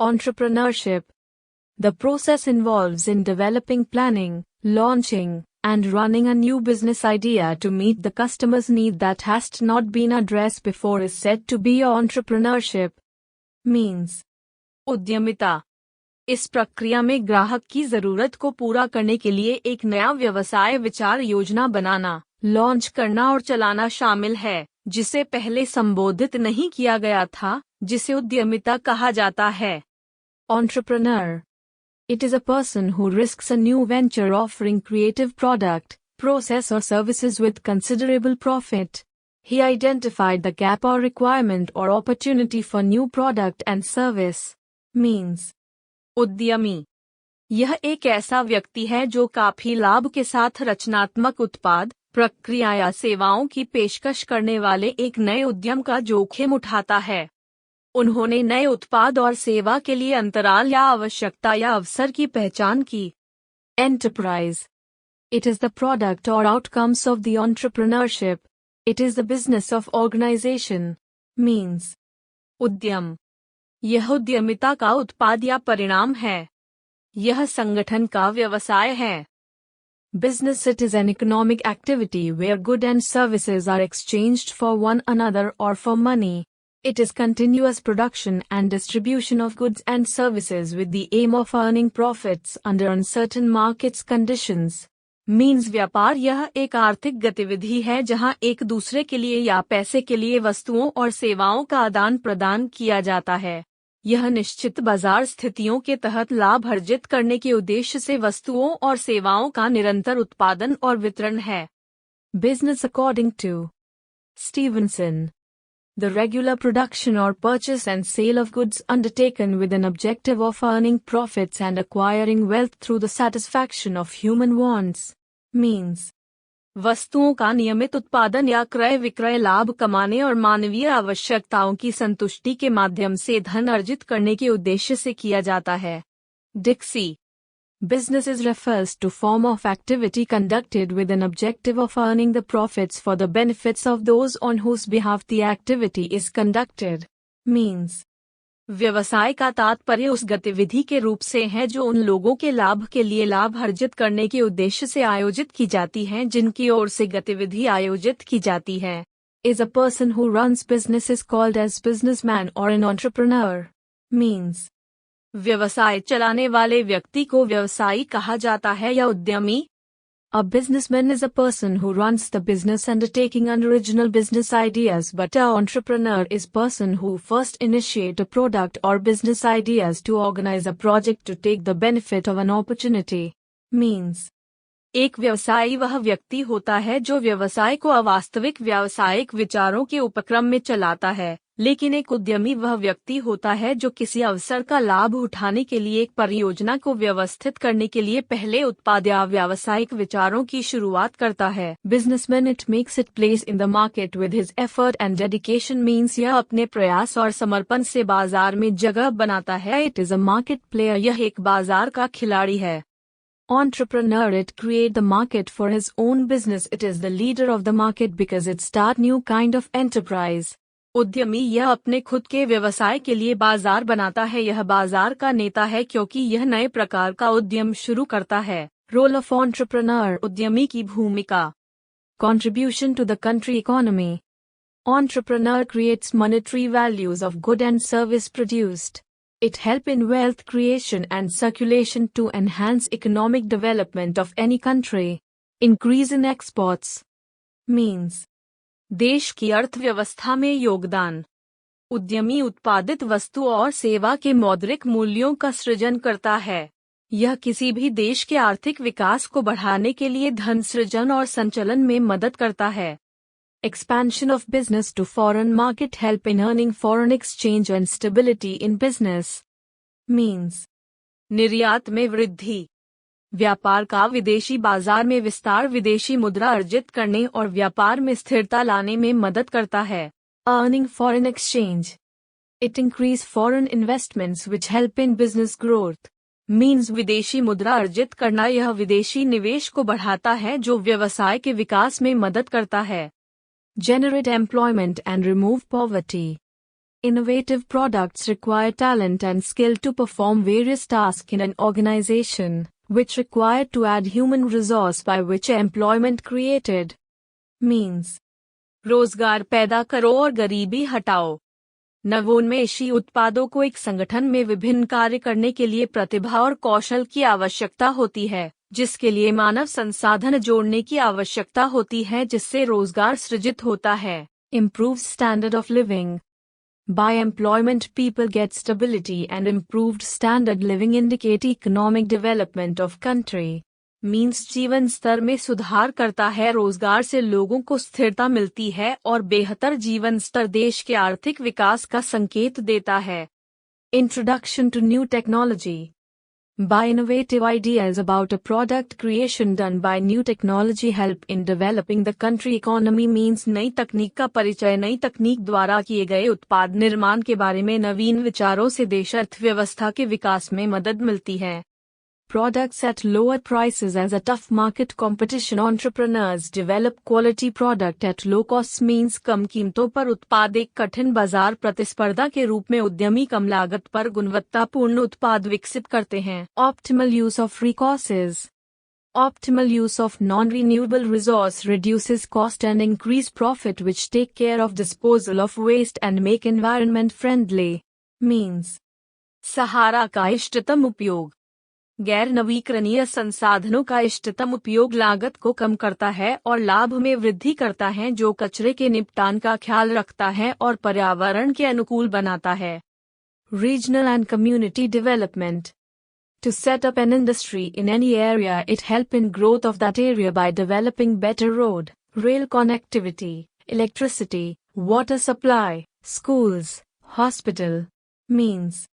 Entrepreneurship. The process involves in developing, planning, launching, and running a new business idea to meet the customer's need that has not been addressed before is said to be entrepreneurship. Means. उद्यमिता. इस प्रक्रिया में ग्राहक की जरूरत को पूरा करने के लिए एक नया व्यवसाय विचार योजना बनाना, लॉन्च करना और चलाना शामिल है, जिसे पहले संबोधित नहीं किया गया था, जिसे उद्यमिता कहा जाता है. Entrepreneur. It is a person who risks a new venture offering creative product, process or services with considerable profit. He identified the gap or requirement or opportunity for new product and service. Means. उद्यमी. यह एक ऐसा व्यक्ति है जो काफी लाभ के साथ रचनात्मक उत्पाद, प्रक्रिया या सेवाओं की पेशकश करने वाले एक नए उद्यम का जोखिम उठाता है. उन्होंने नए उत्पाद और सेवा के लिए अंतराल या आवश्यकता या अवसर की पहचान की. Enterprise. It is the product or outcomes of the entrepreneurship. It is the business of organization. Means. उद्यम. यह उद्यमिता का उत्पाद या परिणाम है. यह संगठन का व्यवसाय है. Business. It is an economic activity where goods and services are exchanged for one another or for money. It is continuous production and distribution of goods and services with the aim of earning profits under uncertain market conditions. Means व्यापार यह एक आर्थिक गतिविधि है जहां एक दूसरे के लिए या पैसे के लिए वस्तुओं और सेवाओं का आदान प्रदान किया जाता है. यह निश्चित बाजार स्थितियों के तहत लाभ अर्जित करने के उद्देश्य से वस्तुओं और सेवाओं का निरंतर उत्पादन और वितरण है. Business according to Stevenson. The regular production or purchase and sale of goods undertaken with an objective of earning profits and acquiring wealth through the satisfaction of human wants. Means. वस्तुओं का नियमित उत्पादन या क्रय विक्रय लाभ कमाने और मानवीय आवश्यकताओं की संतुष्टि के माध्यम से धन अर्जित करने के उद्देश्य से किया जाता है. Dixie. Businesses refers to form of activity conducted with an objective of earning the profits for the benefits of those on whose behalf the activity is conducted. Means. व्यवसाय का तात्पर्य उस गतिविधि के रूप से है जो उन लोगों के लाभ के लिए लाभ अर्जित करने के उद्देश्य से आयोजित की जाती है जिनकी ओर से गतिविधि आयोजित की जाती है. Is a person who runs business is called as businessman or an entrepreneur. Means. व्यवसाय चलाने वाले व्यक्ति को व्यवसायी कहा जाता है या उद्यमी. A businessman is a person who runs the business undertaking original business ideas, but an entrepreneur is person who first initiate a product or business ideas to organize a project to take the benefit of an opportunity. Means. एक व्यवसायी वह व्यक्ति होता है जो व्यवसाय को अवास्तविक व्यावसायिक विचारों के उपक्रम में चलाता है, लेकिन एक उद्यमी वह व्यक्ति होता है जो किसी अवसर का लाभ उठाने के लिए एक परियोजना को व्यवस्थित करने के लिए पहले उत्पाद या व्यावसायिक विचारों की शुरुआत करता है. Businessman. It makes it place in the market with his effort and dedication. Means यह अपने प्रयास और समर्पण से बाजार में जगह बनाता है. It is a market player. यह एक बाजार का खिलाड़ी है. Entrepreneur. It create the market for his own business. It is the leader of the market because it start new kind of enterprise. उद्यमी यह अपने खुद के व्यवसाय के लिए बाजार बनाता है. यह बाजार का नेता है क्योंकि यह नए प्रकार का उद्यम शुरू करता है. Role of entrepreneur. उद्यमी की भूमिका. Contribution to the country economy. Entrepreneur creates monetary values of good and service produced. It help in wealth creation and circulation to enhance economic development of any country. Increase in exports. Means. देश की अर्थव्यवस्था में योगदान. उद्यमी उत्पादित वस्तु और सेवा के मौद्रिक मूल्यों का सृजन करता है. यह किसी भी देश के आर्थिक विकास को बढ़ाने के लिए धन सृजन और संचलन में मदद करता है. Expansion of business to foreign market help in earning foreign exchange and stability in business. Means. निर्यात में वृद्धि. व्यापार का विदेशी बाजार में विस्तार विदेशी मुद्रा अर्जित करने और व्यापार में स्थिरता लाने में मदद करता है. Earning foreign exchange. It increase foreign investments which help in business growth. Means विदेशी मुद्रा अर्जित करना यह विदेशी निवेश को बढ़ाता है जो व्यवसाय के विकास में मदद करता है. Generate employment and remove poverty. Innovative products require talent and skill to perform various tasks in an organization, which require to add human resource by which employment created. Means रोजगार पैदा करो और गरीबी हटाओ। नवोन्मेषी उत्पादों को एक संगठन में विभिन्न कार्य करने के लिए प्रतिभा और कौशल की आवश्यकता होती है, जिसके लिए मानव संसाधन जोड़ने की आवश्यकता होती है, जिससे रोजगार सृजित होता है। Improves standard of living. By employment, people get stability and improved standard living indicate economic development of country. Means जीवन स्तर में सुधार करता है। रोजगार से लोगों को स्थिरता मिलती है और बेहतर जीवन स्तर देश के आर्थिक विकास का संकेत देता है। Introduction to new technology. By innovative ideas about a product creation done by new technology help in developing the country economy means नई तकनीक का परिचय। नई तकनीक द्वारा किए गए उत्पाद निर्माण के बारे में नवीन विचारों से देश अर्थव्यवस्था के विकास में मदद मिलती है। Products at lower prices as a tough market competition. Entrepreneurs develop quality product at low costs means कम कीमतों पर उत्पाद। एक कठिन बाजार प्रतिस्पर्धा के रूप में उद्यमी कम लागत पर गुणवत्तापूर्ण उत्पाद विकसित करते हैं। Optimal use of resources. Optimal use of non-renewable resource reduces cost and increase profit, which take care of disposal of waste and make environment friendly. Means सहारा का इष्टतम उपयोग। गैर नवीकरणीय संसाधनों का इष्टतम उपयोग लागत को कम करता है और लाभ में वृद्धि करता है, जो कचरे के निपटान का ख्याल रखता है और पर्यावरण के अनुकूल बनाता है। Regional and community development. To set up an industry in any area, it help in growth of that area by developing better road, rail connectivity, electricity, water supply, schools, hospital. Means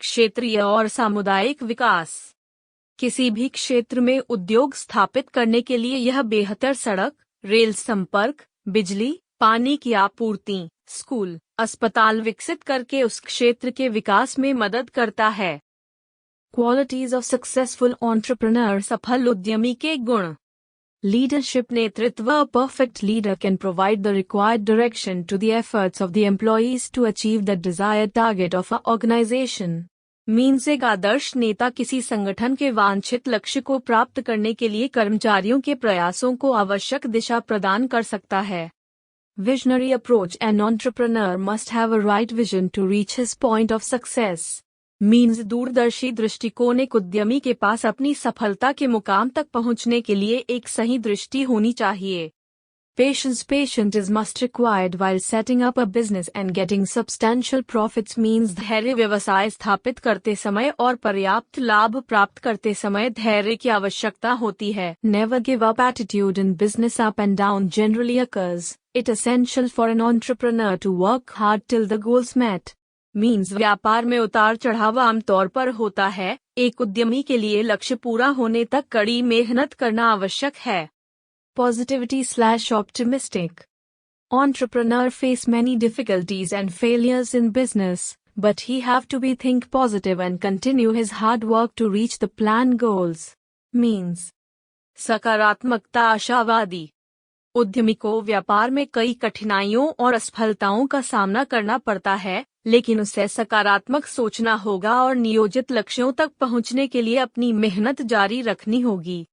क्षेत्रीय और सामुदायिक विकास। किसी भी क्षेत्र में उद्योग स्थापित करने के लिए यह बेहतर सड़क, रेल संपर्क, बिजली, पानी की आपूर्ति, स्कूल, अस्पताल विकसित करके उस क्षेत्र के विकास में मदद करता है। Qualities of successful entrepreneur. सफल उद्यमी के गुण। लीडरशिप नेतृत्व। A perfect leader can provide the required direction to the efforts of the employees to achieve the desired target of a organization. Means एक आदर्श नेता किसी संगठन के वांछित लक्ष्य को प्राप्त करने के लिए कर्मचारियों के प्रयासों को आवश्यक दिशा प्रदान कर सकता है। Visionary approach. An entrepreneur must have a right vision to reach his point of success. Means दूरदर्शी दृष्टिकोण। एक उद्यमी के पास अपनी सफलता के मुकाम तक पहुंचने के लिए एक सही दृष्टि होनी चाहिए। Patience. Patience is must required while setting up a business and getting substantial profits. Means धैर्य। व्यवसाय स्थापित करते समय और पर्याप्त लाभ प्राप्त करते समय धैर्य की आवश्यकता होती है। Never give up attitude in business. Up and down generally occurs. It essential for an entrepreneur to work hard till the goals met. Means व्यापार में उतार चढ़ाव आमतौर पर होता है। एक उद्यमी के लिए लक्ष्य पूरा होने तक कड़ी मेहनत करना आवश्यक है। Positivity/optimistic. Entrepreneur face many difficulties and failures in business, but he have to be think positive and continue his hard work to reach the planned goals. Means सकारात्मकता। आशावादी। उद्यमी को व्यापार में कई कठिनाइयों और असफलताओं का सामना करना पड़ता है, लेकिन उसे सकारात्मक सोचना होगा और नियोजित लक्ष्यों तक पहुंचने के लिए अपनी मेहनत जारी रखनी होगी।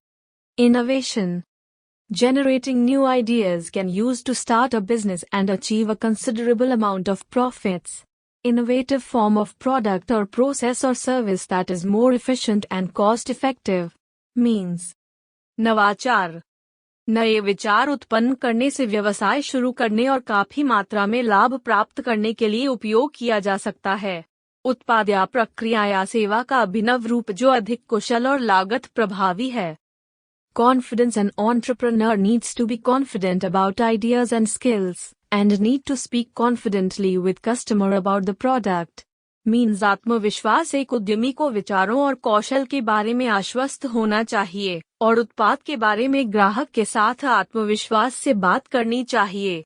Innovation. Generating new ideas can use to start a business and achieve a considerable amount of profits. Innovative form of product or process or service that is more efficient and cost effective. Means नवाचार। नए विचार उत्पन्न करने से व्यवसाय शुरू करने और काफी मात्रा में लाभ प्राप्त करने के लिए उपयोग किया जा सकता है। उत्पाद या प्रक्रिया या सेवा का अभिनव रूप जो अधिक कुशल और लागत प्रभावी है। Confidence. An entrepreneur needs to be confident about ideas and skills, and need to speak confidently with customer about the product. Means आत्मविश्वास। एक उद्यमी को विचारों और कौशल के बारे में आश्वस्त होना चाहिए और उत्पाद के बारे में ग्राहक के साथ आत्मविश्वास से बात करनी चाहिए।